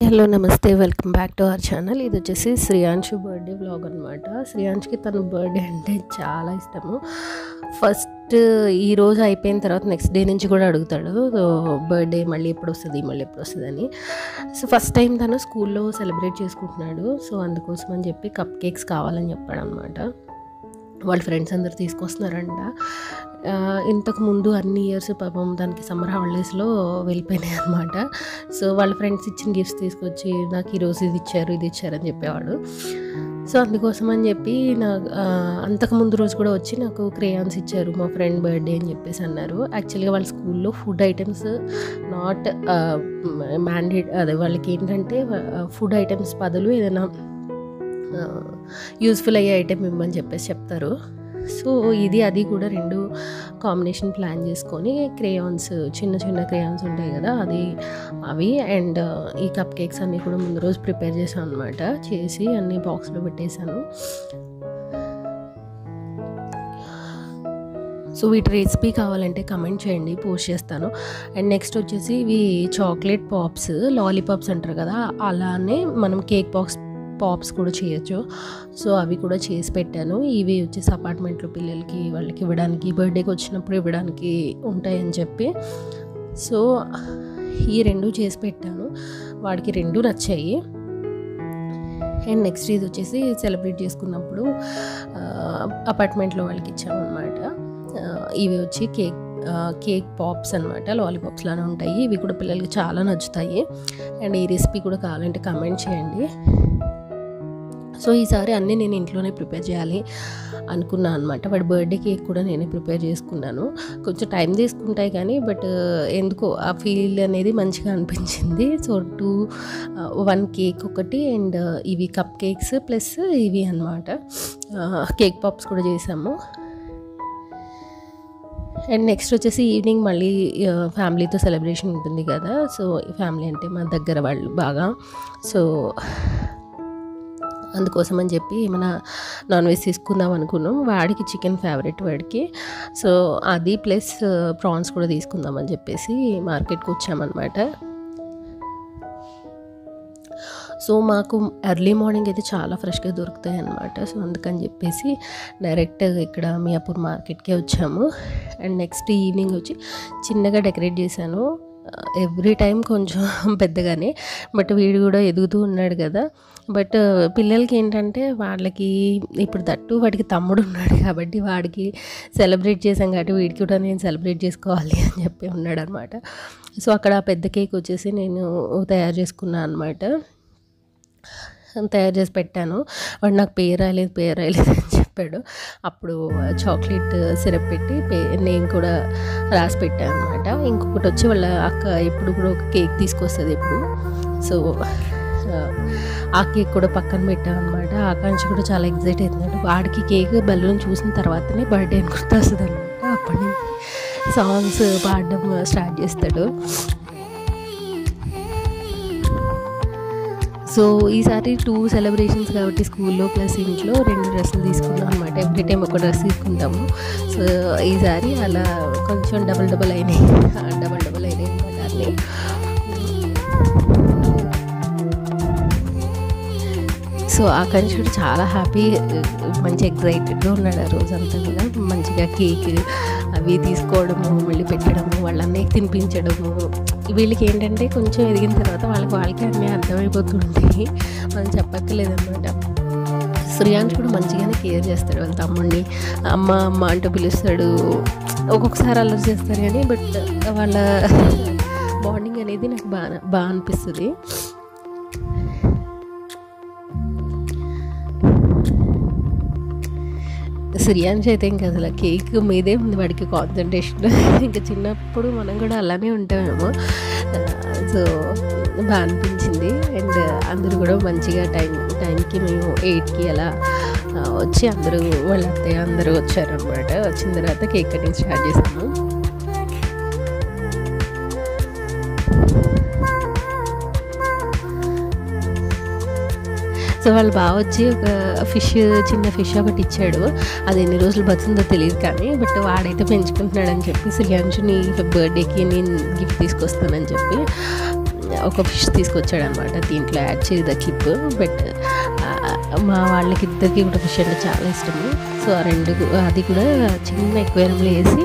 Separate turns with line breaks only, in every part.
Hello నమస్తే welcome back to our channel. ఇది వచ్చేసి శ్రేయాంశు బర్త్డే వ్లాగ్ అనమాట. శ్రేయాంష్కి తన బర్త్డే అంటే చాలా ఇష్టము. ఫస్ట్ ఈ రోజు అయిపోయిన తర్వాత నెక్స్ట్ డే నుంచి కూడా అడుగుతాడు బర్త్డే మళ్ళీ ఎప్పుడు వస్తుంది అని. సో ఫస్ట్ టైం తను స్కూల్లో సెలబ్రేట్ చేసుకుంటున్నాడు. సో అందుకోసం అని చెప్పి కప్ కేక్స్ కావాలని చెప్పాడు అనమాట. వాళ్ళ ఫ్రెండ్స్ అందరు తీసుకొస్తున్నారంట. ఇంతకు ముందు అన్ని ఇయర్స్ పాపం దానికి సమ్మర్ హాలిడేస్లో వెళ్ళిపోయినాయి అనమాట. సో వాళ్ళ ఫ్రెండ్స్ ఇచ్చిన గిఫ్ట్స్ తీసుకొచ్చి నాకు ఈరోజు ఇది ఇచ్చారని చెప్పేవాడు. సో అందుకోసం అని చెప్పి అంతకుముందు రోజు కూడా వచ్చి నాకు క్రేయాన్స్ ఇచ్చారు, మా ఫ్రెండ్ బర్త్డే అని చెప్పేసి అన్నారు. యాక్చువల్గా వాళ్ళ స్కూల్లో ఫుడ్ ఐటమ్స్ నాట్ మ్యాండేట్, అదే వాళ్ళకి ఏంటంటే ఫుడ్ ఐటమ్స్ బదులు ఏదైనా యూస్ఫుల్ అయ్యే ఐటెం ఇవ్వమని చెప్పేసి చెప్తారు. సో అది కూడా రెండు కాంబినేషన్ ప్లాన్ చేసుకొని క్రేయాన్స్, చిన్న క్రేయాన్స్ ఉంటాయి కదా అవి అండ్ ఈ కప్ కేక్స్ అన్నీ కూడా ముందు రోజు ప్రిపేర్ చేశాను అనమాట. చేసి అన్నీ బాక్స్లో పెట్టేశాను. సో వీటి రెసిపీ కావాలంటే కమెంట్ చేయండి, పోస్ట్ చేస్తాను. అండ్ నెక్స్ట్ వచ్చేసి ఇవి చాక్లెట్ పాప్స్, లాలీపాప్స్ అంటారు కదా, అలానే మనం కేక్ పాప్స్ కూడా చేయొచ్చు. సో అవి కూడా చేసి పెట్టాను. ఇవి వచ్చేసి అపార్ట్మెంట్లో పిల్లలకి వాళ్ళకి ఇవ్వడానికి, బర్త్డేకి వచ్చినప్పుడు ఇవ్వడానికి ఉంటాయని చెప్పి సో ఈ రెండు చేసి పెట్టాను. వాడికి రెండు నచ్చాయి. అండ్ నెక్స్ట్ ఇది వచ్చేసి సెలబ్రేట్ చేసుకున్నప్పుడు అపార్ట్మెంట్లో వాళ్ళకి ఇచ్చామన్నమాట. ఇవి వచ్చి కేక్ పాప్స్ అనమాట, లాలీపాప్స్ లానే ఉంటాయి. ఇవి కూడా పిల్లలకి చాలా నచ్చుతాయి. అండ్ ఈ రెసిపీ కూడా కావాలంటే కమెంట్ చేయండి. సో ఈసారి అన్నీ నేను ఇంట్లోనే ప్రిపేర్ చేయాలి అనుకున్నాను అనమాట. వాడి బర్త్డే కేక్ కూడా నేనే ప్రిపేర్ చేసుకున్నాను. కొంచెం టైం తీసుకుంటాయి కానీ బట్ ఎందుకో ఆ ఫీల్ అనేది మంచిగా అనిపించింది. సో 1 కేక్ ఒకటి అండ్ ఇవి కప్ కేక్స్ ప్లస్ ఇవి అనమాట కేక్ పాప్స్ కూడా చేసాము. అండ్ నెక్స్ట్ వచ్చేసి ఈవినింగ్ మళ్ళీ ఫ్యామిలీతో సెలబ్రేషన్ ఉంటుంది కదా. సో ఫ్యామిలీ అంటే మా దగ్గర వాళ్ళు బాగా, సో అందుకోసం అని చెప్పి ఏమైనా నాన్ వెజ్ తీసుకుందాం అనుకున్నాం. వాడికి చికెన్ ఫేవరెట్ వాడికి. సో అది ప్లస్ ప్రాన్స్ కూడా తీసుకుందామని చెప్పేసి మార్కెట్కి వచ్చామన్నమాట. సో మాకు ఎర్లీ మార్నింగ్ అయితే చాలా ఫ్రెష్గా దొరుకుతాయి అన్నమాట. సో అందుకని చెప్పేసి డైరెక్ట్ ఇక్కడ మియాపూర్ మార్కెట్కే వచ్చాము. అండ్ నెక్స్ట్ ఈవినింగ్ వచ్చి చిన్నగా డెకరేట్ చేశాను. ఎవ్రీ టైం కొంచెం పెద్దగానే, బట్ వీడు కూడా ఎదుగుతూ ఉన్నాడు కదా. బట్ పిల్లలకి ఏంటంటే వాళ్ళకి ఇప్పుడు వాడికి తమ్ముడు ఉన్నాడు కాబట్టి వాడికి సెలబ్రేట్ చేశాం కాబట్టి వీడికి కూడా నేను సెలబ్రేట్ చేసుకోవాలి అని చెప్పి ఉన్నాడు అనమాట. సో అక్కడ పెద్ద కేక్ వచ్చేసి నేను తయారు చేసుకున్నాను అనమాట. తయారు చేసి పెట్టాను. వాడు నాకు పేరు రాయలేదు అని చెప్పాడు. అప్పుడు చాక్లెట్ సిరప్ పెట్టి నేమ్ కూడా రాసి పెట్టాను అనమాట. ఇంకొకటి వచ్చి వాళ్ళ అక్క ఎప్పుడు కూడా ఒక కేక్ తీసుకొస్తుంది ఎప్పుడు. సో ఆ కేక్ కూడా పక్కన పెట్టాను అనమాట. ఆకాంక్ష కూడా చాలా ఎగ్జైట్ అవుతున్నాడు. వాడికి కేక్ బెలూన్ చూసిన తర్వాతనే బర్త్డే అని గుర్తొస్తుంది అనమాట. అప్పటి నుంచి సాంగ్స్ పాడడం స్టార్ట్ చేస్తాడు. సో ఈసారి 2 సెలబ్రేషన్స్ కాబట్టి స్కూల్లో ప్లస్ ఇంట్లో 2 డ్రెస్సులు తీసుకున్నాం అనమాట. ఎవ్రీ టైం ఒక డ్రెస్ తీసుకుంటాము. సో ఈసారి అలా కొంచెం డబల్ అయినాయి అనమాట అన్నీ. సో ఆకాంక్ష కూడా చాలా హ్యాపీ, మంచి ఎగ్జైటెడ్గా ఉన్నాడు ఆ రోజంతా కూడా. మంచిగా కేక్ అవి తీసుకోవడము, మళ్ళీ పెట్టడము, వాళ్ళన్నీ తినిపించడము. వీళ్ళకి ఏంటంటే కొంచెం ఎదిగిన తర్వాత వాళ్ళకి అన్నీ అర్థమైపోతుంటాయి, మనం చెప్పక్కర్లేదన్నమాట. శ్రేయాంశ్ కూడా మంచిగానే కేర్ చేస్తాడు వాళ్ళ తమ్ముడిని. అమ్మ అంటూ పిలుస్తాడు. ఒక్కొక్కసారి అల్లరి చేస్తారు కానీ బట్ వాళ్ళ బాండింగ్ అనేది నాకు బాగా అనిపిస్తుంది. శ్రేయాంశ్ అయితే ఇంకా అసలు కేక్ మీదే ఉంది వాడికి కాన్సన్ట్రేషన్. ఇంకా చిన్నప్పుడు మనం కూడా అలానే ఉంటామేమో. సో బాగా అనిపించింది. అండ్ అందరూ కూడా మంచిగా టైంకి మేము 8కి అలా వచ్చి అందరూ వాళ్ళ అత్తయ్య అందరూ వచ్చారనమాట. వచ్చిన తర్వాత కేక్ కటింగ్ స్టార్ట్ చేసాము. సో వాళ్ళు బాగా వచ్చి ఒక చిన్న ఫిష్ ఒకటి ఇచ్చాడు. అది ఎన్ని రోజులు బతుందో తెలియదు కానీ బట్ వాడైతే పెంచుకుంటున్నాడని చెప్పి శ్రేయాంశుని బర్త్డేకి నేను గిఫ్ట్ తీసుకొస్తానని చెప్పి ఒక ఫిష్ తీసుకొచ్చాడనమాట. దీంట్లో యాడ్ చేయదు క్లిప్, బట్ మా వాళ్ళకి ఇద్దరికి కూడా ఫిష్ అంటే చాలా ఇష్టము. సో ఆ రెండు అది కూడా చిన్న ఎక్వేరియంలో వేసి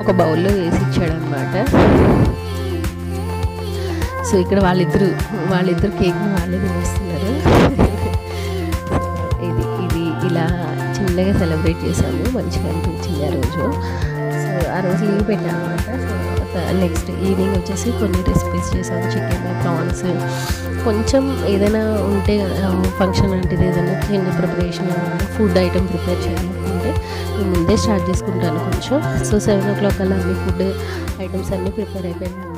ఒక బౌల్లో వేసి ఇచ్చాడనమాట. సో ఇక్కడ వాళ్ళిద్దరు కేక్ని వాళ్ళే తినేస్తున్నారు. ఇది ఇలా చిన్నగా సెలబ్రేట్ చేసాము, మంచిగా అనిపించింది ఆ రోజు. సో ఆ రోజు లీవ్ పెట్టాను అనమాట. సో నెక్స్ట్ ఈవినింగ్ వచ్చేసి కొన్ని రెసిపీస్ చేసాము, చికెన్, ప్రాన్స్, కొంచెం ఏదైనా ఉంటే ఫంక్షన్ లాంటిది ఏదైనా చిన్న ప్రిపరేషన్ ఫుడ్ ఐటమ్ ప్రిపేర్ చేయాలనుకుంటే నేను ముందే స్టార్ట్ చేసుకుంటాను కొంచెం. సో 7 o'clock అలా అన్ని ఫుడ్ ఐటమ్స్ అన్నీ ప్రిపేర్ అయిపోయినాయి.